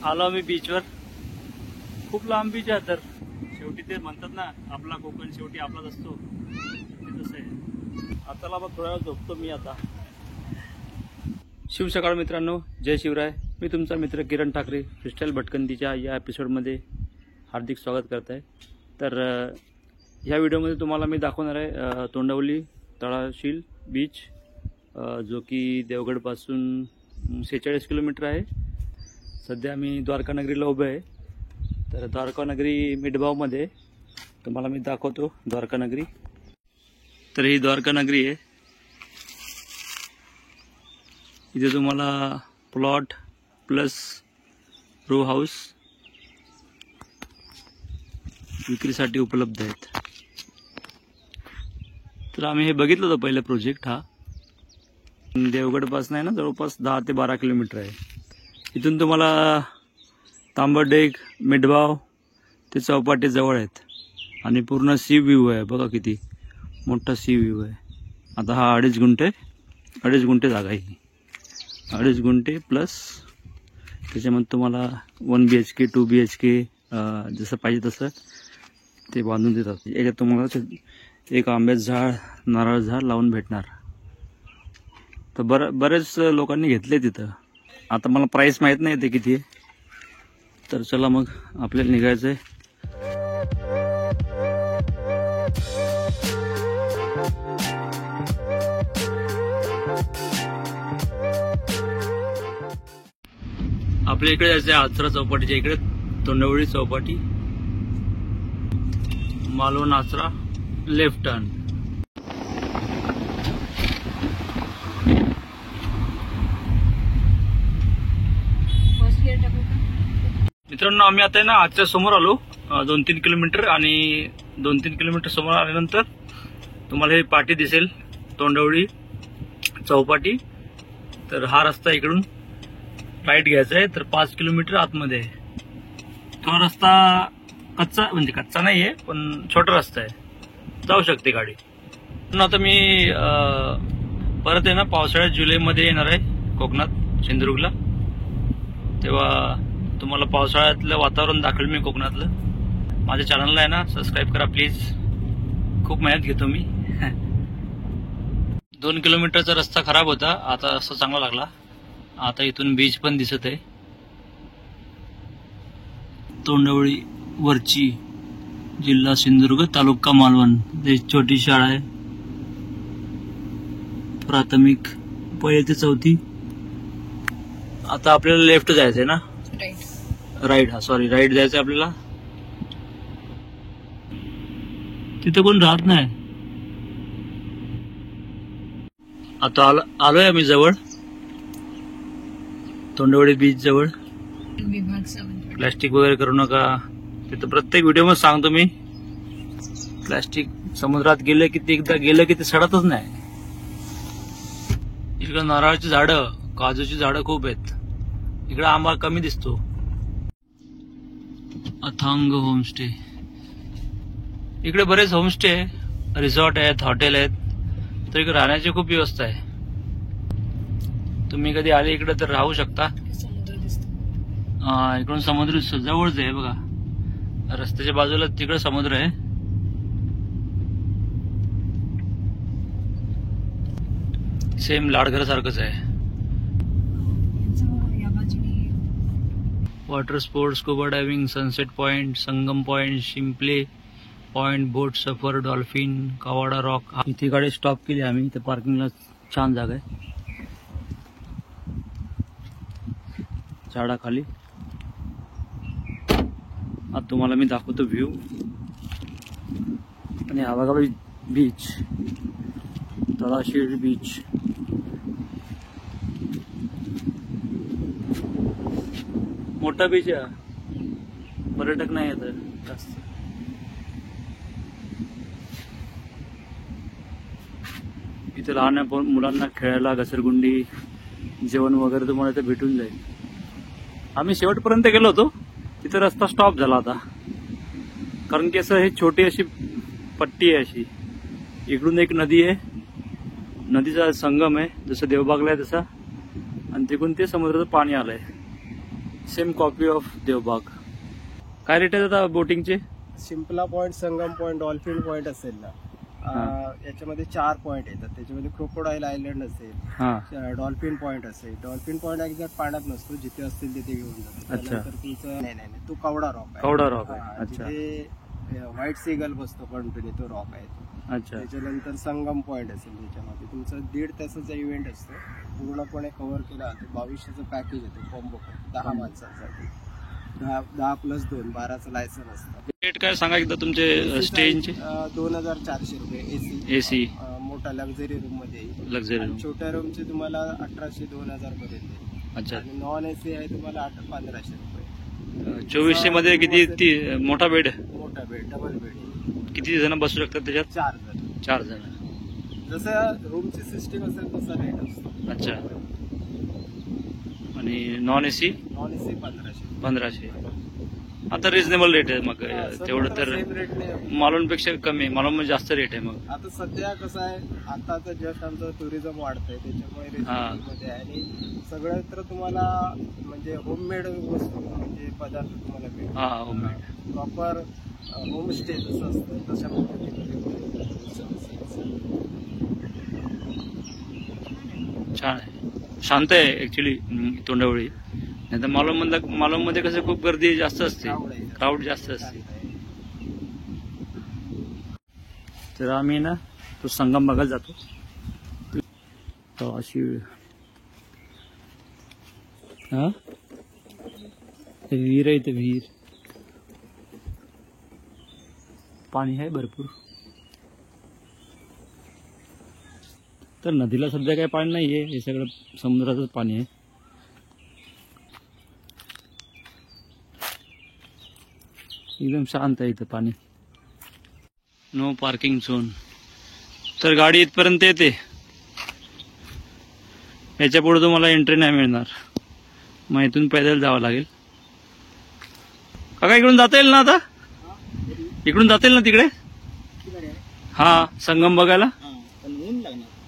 आलो आम्ही बीचवर. खूप लांब बीच आहे. तर शेवटी ते म्हणतात ना, आपला कोकण शेवटी आपलाच असतो, ते तसं आहे. आताला मग थोड्या वेळ झोपतो मी आता. शिव सकाळ मित्रांनो, जय शिवराय. मी तुमचा मित्र किरण ठाकरे फ्रीस्टाईल भटकंतीच्या या एपिसोडमध्ये हार्दिक स्वागत करत आहे. तर ह्या व्हिडिओमध्ये तुम्हाला मी दाखवणार आहे तोंडवली तळाशील बीच, जो की देवगडपासून 46 किलोमीटर आहे. सध्या मी द्वारकानगरीला उभे आहे. तर द्वारकानगरी मिडभावमध्ये तुम्हाला मी दाखवतो द्वारकानगरी. तर ही द्वारकानगरी आहे. इथे तुम्हाला प्लॉट प्लस रो हाऊस विक्रीसाठी उपलब्ध आहेत. तर आम्ही हे बघितलं होतं पहिलं प्रोजेक्ट. हा देवगडपासून आहे ना, जवळपास 10 ते 12 किलोमीटर आहे. इथून तुम्हाला तांबरडेग, मिडभाव ते चौपाटी जवळ आहेत आणि पूर्ण सी व्ह्यू आहे. बघा किती मोठा सी व्ह्यू आहे. आता हा 2.5 गुंठे जागा आहे. 2.5 गुंठे प्लस त्याच्यामध्ये तुम्हाला 1 BHK 2 BHK जसं पाहिजे तसं ते बांधून देतात. याच्यात तुम्हाला एक आंब्याचं झाड, नारळ झाड लावून भेटणार. तर बरेच लोकांनी घेतले तिथं. आता मला प्राईस माहीत नाही ते किती आहे. तर चला मग आपल्याला निघायचं आहे. आपल्या इकडे जायचं आहे आचरा चौपाटीच्या इकडे. Tondavali Chowpatty, Malvan Achara, left turn. मित्रांनो, आम्ही आता आहे ना आजच्या समोर आलो. 2-3 किलोमीटर आणि 2-3 किलोमीटर समोर आल्यानंतर तुम्हाला ही पाटी दिसेल, तोंडवळी चौपाटी. तर हा रस्ता इकडून राईट घ्यायचा आहे. तर 5 किलोमीटर आतमध्ये आहे. तो रस्ता कच्चा, म्हणजे कच्चा नाही आहे पण छोटा रस्ता आहे, जाऊ शकते गाडी. पण आता मी परत आहे ना पावसाळ्यात जुलैमध्ये येणार आहे कोकणात, सिंधुदुर्गला. तेव्हा तुम्हाला पावसाळ्यातलं वातावरण दाखवेल मी कोकणातलं. माझ्या चॅनलला आहे ना सबस्क्राईब करा प्लीज. खूप मेहनत घेतो मी. 2 किलोमीटरचा रस्ता खराब होता, आता रस्ता चांगला लागला. आता इथून बीच पण दिसत आहे. तोंडवळी वरची, जिल्हा सिंधुदुर्ग, तालुका मालवण. छोटी शाळा आहे, प्राथमिक 1 ते 4. आता आपल्याला लेफ्ट जायचंय ना, राईट. हा सॉरी, राईट जायचंय आपल्याला. तिथे कोण राहत नाही. आता आलोय आम्ही जवळ, तोंडवळी बीच जवळ. प्लॅस्टिक वगैरे करू नका. तिथं प्रत्येक व्हिडिओ मध्ये सांगतो मी, प्लॅस्टिक समुद्रात गेलं की ते, एकदा गेलं की ते सडतच नाही. इकडे नारळाची झाडं, काजूची झाडं खूप आहेत. इकडे आंबा कमी दिसतो. अथांग होमस्टे, इकडे बरेच होमस्टे, रिसॉर्ट आहेत, हॉटेल आहेत. तर इकडे राहण्याची खूप व्यवस्था आहे. तुम्ही कधी आले इकडे तर राहू शकता. इकडून समुद्र जवळच आहे बघा. रस्त्याच्या बाजूला तिकडे समुद्र आहे. सेम लाडघरासारखंच आहे. Water sports, scuba diving, sunset point, Sangam point, शिंपले पॉइंट, बोट सफर, डॉल्फिन, कवाडा रॉक. इथे गाडी स्टॉप केली आम्ही. इथे पार्किंगला छान जागा आहे, झाडाखाली. आता तुम्हाला मी दाखवतो व्ह्यू. आणि हा बघा बीच, तळाशील बीच. मोठा बीच आहे, पर्यटक नाही येत जास्त. इथे लहान मुलांना खेळायला घसरगुंडी, जेवण वगैरे तुम्हाला इथे भेटून जाईल. आम्ही शेवटपर्यंत गेलो होतो, तिथे रस्ता स्टॉप झाला आता. कारण की असं हे छोटी अशी पट्टी आहे अशी. इकडून एक नदी आहे, नदीचा संगम आहे, जसं देवबागला आहे तसा, आणि तिकडून ते समुद्राचं पाणी आलंय. Same copy of Devbag. काय रेट आहे आता बोटिंगचे? Shimpla point, Sangam point, dolphin point असेल ना, याच्यामध्ये 4 पॉइंट येतात. त्याच्यामध्ये क्रोकोडाईल आयलंड असेल, डॉल्फिन पॉइंट असेल. डॉल्फिन पॉइंट एक्झॅक्ट पाण्यात नसतो, जिथे असतील तिथे घेऊन जातो. अच्छा. त्यानंतर तुमचं नाही तो कवडा रॉक आहे. कवडा रॉक आहे. अच्छा. जिथे व्हाईट सीगल बसतो कंटिन्यू, तो रॉक आहे. अच्छा. त्याच्यानंतर संगम पॉइंट असेल, ज्याच्यामध्ये तुमचं 1.5 तासाचा इव्हेंट असतो. पूर्णपणे कव्हर केला जातो. 2200चं पॅकेज येतो कॉम्बो, 10 माणसांसाठी. 10+2 12चं लायसन असतं. रेट काय सांगा एकदा तुमचे स्टेजचे? 2400 रुपये एसी मोठा लक्झरी रूम मध्ये येईल. Luxury room. छोट्या रूमचे तुम्हाला 1800-2000 पर्यंत येईल. अच्छा. आणि नॉन एसी आहे तुम्हाला 1500 रुपये. 2400 मध्ये किती मोठा बेड? मोठा बेड, डबल बेड. किती जण बसू शकतात त्याच्यात? 4 जण. 4 जण. जसं रूमची सिस्टीम असेल तसा रेट असतो. अच्छा. आणि नॉन एसी? Non AC 1500. आता रिझनेबल रेट आहे मग. तेवढं तर मालवणपेक्षा कमी आहे. मालवण जास्त रेट आहे मग. आता सध्या कसं आहे, आता तर जस्ट आमचं टुरिझम वाढतंय, त्याच्यामुळे रिझनेबल मध्ये आहे. आणि सगळं तर तुम्हाला म्हणजे होममेड वस्तू, म्हणजे पदार्थ तुम्हाला भेटतील. होममेड प्रॉपर होमस्टे जसं असतं तशा पद्धतीने. छान आहे, शांत आहे ऍक्च्युली तोंडवळी. नाही तर मालवणमध्ये कसं खूप गर्दी जास्त असते, क्राऊड जास्त असते. तर आम्ही ना तो संगम बघायला जातो. अशी विहीर आहे, इथे विहीर, पाणी आहे भरपूर. तर नदीला सध्या काही पाणी नाहीये, हे सगळं समुद्राचंच पाणी आहे. एकदम शांत आहे इथं पाणी. No parking zone. तर गाडी इथपर्यंत येते, याच्या पुढे तुम्हाला एंट्री नाही मिळणार. मग इथून पैदल जावं लागेल. काका इकडून जाता येईल ना आता? इकडून जाता येईल ना तिकडे? हा, संगम बघायला.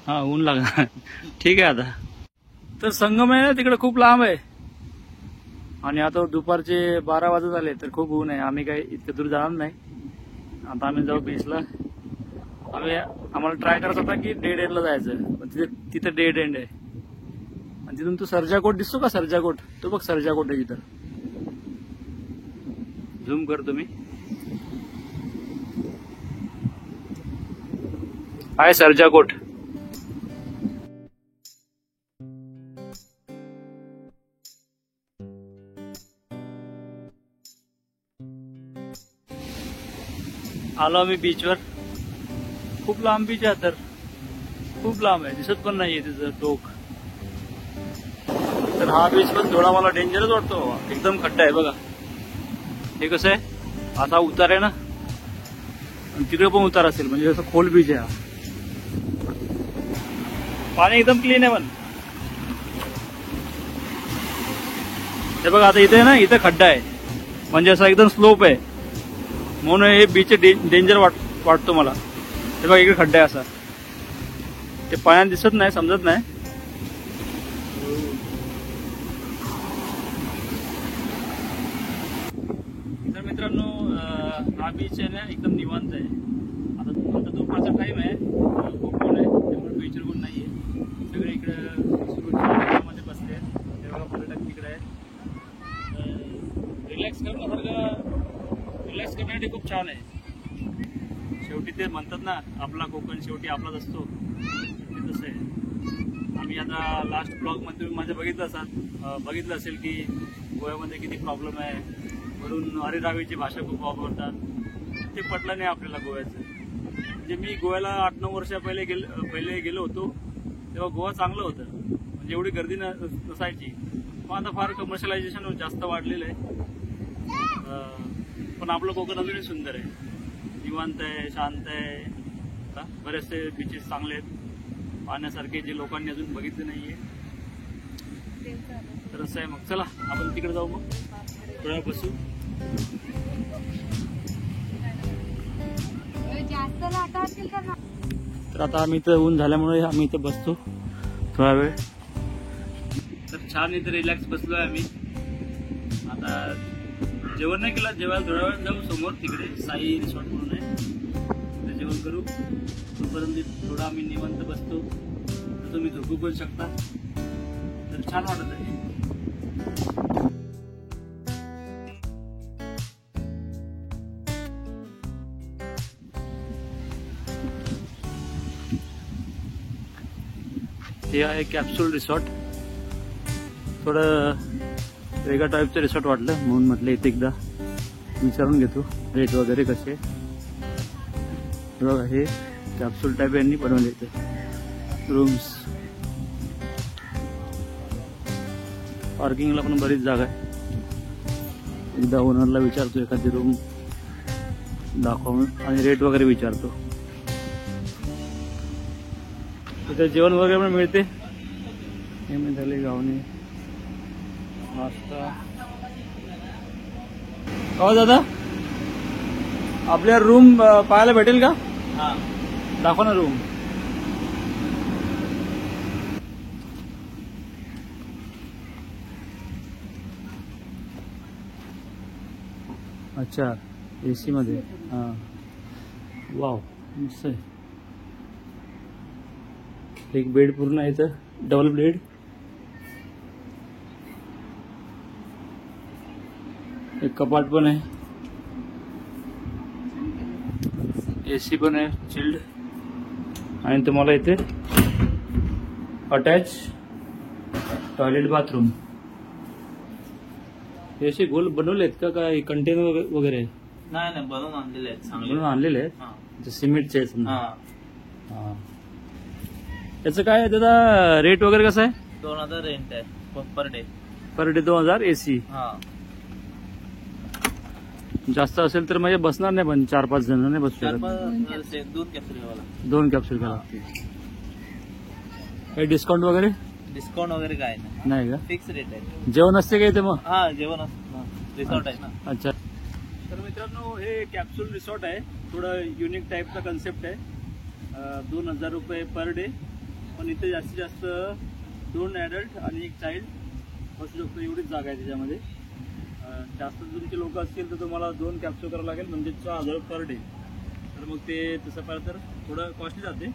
हा, ऊन लागणार. ठीक आहे. आता तर संगम आहे ना तिकडे, खूप लांब आहे. आणि आता दुपारचे 12 वाजत आले, तर खूप ऊन आहे. आम्ही काही इतकं दूर जाणार नाही. आता आम्ही जाऊ बीचला. आम्हाला ट्राय करायचं होता की डेड एंडला जायचं, पण तिथं डेड एंड आहे. आणि तिथून तो सर्जाकोट दिसतो का? सर्जाकोट, तो बघ, सर्जाकोट आहे तिथं. झूम करतो मी. आहे सर्जाकोट. आलो आम्ही बीचवर. खूप लांब बीच आहे, तर खूप लांब आहे, दिसत पण नाहीये तिचं टोक. तर हा बीच पण थोडा मला डेंजरच वाटतो. एकदम खड्डा आहे बघा. हे कसं आहे, असा उतार आहे ना, आणि तिकडे पण उतार असेल, म्हणजे असं खोल बीच आहे हा. पाणी एकदम क्लीन आहे पण. हे बघा, आता इथे ना, इथे खड्डा आहे, म्हणजे असा एकदम स्लोप आहे, म्हणून हे बीच डेंजर वाटतो मला. हे बघा, इकडे खड्डा आहे असा. ते पाण्यात दिसत नाही, समजत नाही. तर मित्रांनो, हा बीच आहे ना, एकदम निवांत आहे. आता दुपारचा टाइम आहे, खूप कोण आहे, त्यामुळे बीचवर कोण नाहीये. सगळे इकडे मध्ये बसले आहेत. ते बघा, पर्यटक तिकडे आहेत. रिलॅक्स करण्यासाठी खूप छान आहे. शेवटी ते म्हणतात ना, आपला कोकण शेवटी आपलाच असतो, ते तसं आहे. आम्ही आता लास्ट ब्लॉगमध्ये माझ्या बघितलं असेल की गोव्यामध्ये किती प्रॉब्लेम आहे, म्हणून अरेरावीची भाषा खूप वापरतात. ते पटलं नाही आपल्याला गोव्याचं. म्हणजे मी गोव्याला 8-9 वर्ष पहिले गेलो होतो, तेव्हा गोवा चांगलं होतं, म्हणजे एवढी गर्दी नसायची. पण आता फार कमर्शियलायझेशन जास्त वाढलेलं आहे. पण आपलं कोकण अजूनही सुंदर आहे, निवांत आहे, शांत आहे. बरेचसे बीचेस चांगले आहेत पाहण्यासारखे, जे लोकांनी अजून बघितले नाहीये. तर असं आहे. मग चला आपण तिकडे जाऊ, मग थोड्या बसू. तर आता आम्ही इथं ऊन झाल्यामुळे आम्ही इथं बसतो थोडा वेळ. तर छान इथं रिलॅक्स बसलोय आम्ही. आता जेवण नाही केलं, जेवायला थोड्या वेळ जाऊ समोर तिकडे साई रिसॉर्ट म्हणून आहे, तिथे जेवण करू. तोपर्यंत थोडा आम्ही निवांत बसतो, तर तुम्ही झोपू पण शकता. तर छान वाटत आहे. हे आहे कॅप्सूल रिसॉर्ट. थोडं वेगळ्या टाईपचं रिसॉर्ट वाटलं म्हणून म्हटलं इथे एकदा विचारून घेतो रेट वगैरे कसे. बघा हे कॅप्सूल टाईप यांनी बनवले इथे रूम्स. पार्किंगला पण बरीच जागा आहे. एकदा ओनरला विचारतो एखादी रूम दाखवून आणि रेट वगैरे विचारतो. तिथे जेवण वगैरे पण मिळते. हे झाले गावने नाश्ता. हो दादा, आपल्या रूम पाहायला भेटेल का? दाखव ना रूम. अच्छा, एसी मध्ये. हा, वाव, मस्त आहे. एक बेड पूर्ण आहे इथं, डबल बेड. एक कपाट पण आहे, एसी पण आहे चिल्ड. आणि तुम्हाला इथे अटॅच टॉयलेट बाथरूम. हे असे गोल बनवले आहेत का काय कंटेनर वगैरे? नाही बनवून आणलेले आहेत, बनवून आणलेले आहेत, सिमेंटचे आहेत समजा. हा, याचं काय आहे त्याचा रेट वगैरे कसं आहे? 2000 रेंट आहे पर डे 2000 एसी. जास्त असेल तर म्हणजे बसणार नाही, पण 4-5 जण नाही बसू शकत. 2 कॅप्सूल घ्या लागतील. काही डिस्काउंट वगैरे? डिस्काउंट वगैरे काय नाही का? फिक्स रेट आहे. जेवण असते का इथे मग? हा, जेवण असतं, रिसॉर्ट आहे ना. अच्छा. तर मित्रांनो, हे कॅप्सूल रिसॉर्ट आहे. थोडं युनिक टाईपचा कन्सेप्ट आहे. 2000 रुपये पर डे. पण इथे जास्तीत जास्त 2 ॲडल्ट आणि 1 चाइल्ड बसू शकतो, एवढीच जागा आहे त्याच्यामध्ये. जास्त तुमचे लोक असतील तर तुम्हाला 2 कॅप्सूल करावं लागेल, म्हणजे 6000 पर डे. तर मग ते तसं पाहिलं तर थोडं कॉस्टली जाते.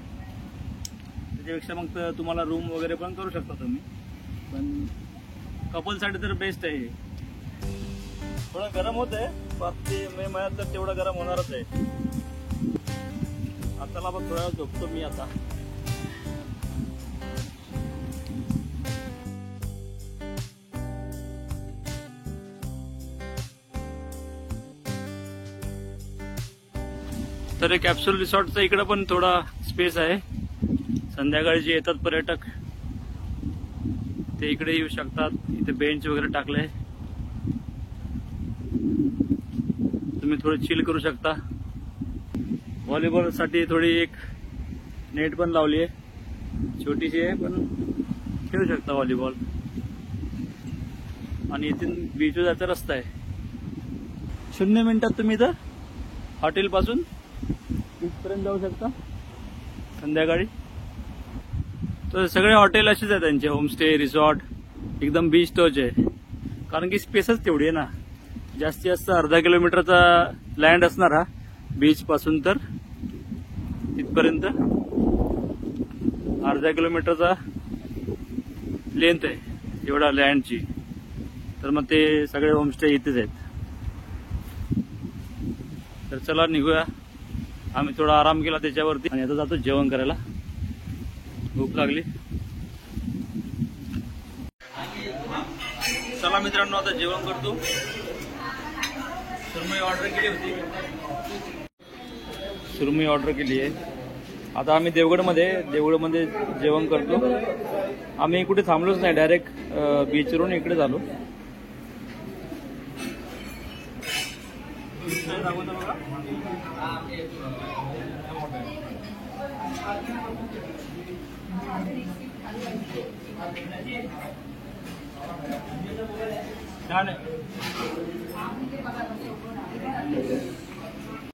त्याच्यापेक्षा मग तर तुम्हाला रूम वगैरे पण करू शकता तुम्ही. पण कपलसाठी तर बेस्ट आहे हे. थोडं गरम होत आहे, ते मे महिन्यात तर तेवढं गरम होणारच आहे. आताला पण थोडा वेळ झोपतो मी आता. तर कॅप्सूल रिसॉर्टचा इकडं पण थोडा स्पेस आहे. संध्याकाळी जे येतात पर्यटक ते इकडे येऊ शकतात. इथे बेंच वगैरे टाकले, तुम्ही थोडं चिल करू शकता. व्हॉलीबॉल साठी थोडी एक नेट पण लावली आहे, छोटीशी आहे पण खेळू शकता व्हॉलीबॉल. आणि इथून बीचवर जायचा रस्ता आहे. 0 मिनिटात तुम्ही इथं हॉटेल पासून बीचपर्यंत जाऊ शकता संध्याकाळी. तर सगळे हॉटेल असेच आहे त्यांचे, होमस्टे रिसॉर्ट एकदम बीच टच आहे. कारण की स्पेसच तेवढी आहे ना. जास्तीत जास्त अर्धा किलोमीटरचा लँड असणार हा बीच पासून, तर इथपर्यंत अर्धा किलोमीटरचा लेंथ आहे एवढा लँडची. तर मग ते सगळे होमस्टे इथेच आहेत. तर चला निघूया. आम्ही थोडा आराम केला त्याच्यावरती आणि आता जातो जेवण करायला. भूक लागली. चला मित्रांनो, आता जेवण करतो. सुरमई ऑर्डर केली होती, सुरमई ऑर्डर केली आहे. आता आम्ही देवगडमध्ये जेवण करतो. आम्ही कुठे थांबलोच नाही, डायरेक्ट बीचवरून इकडे झालो. छान आहे.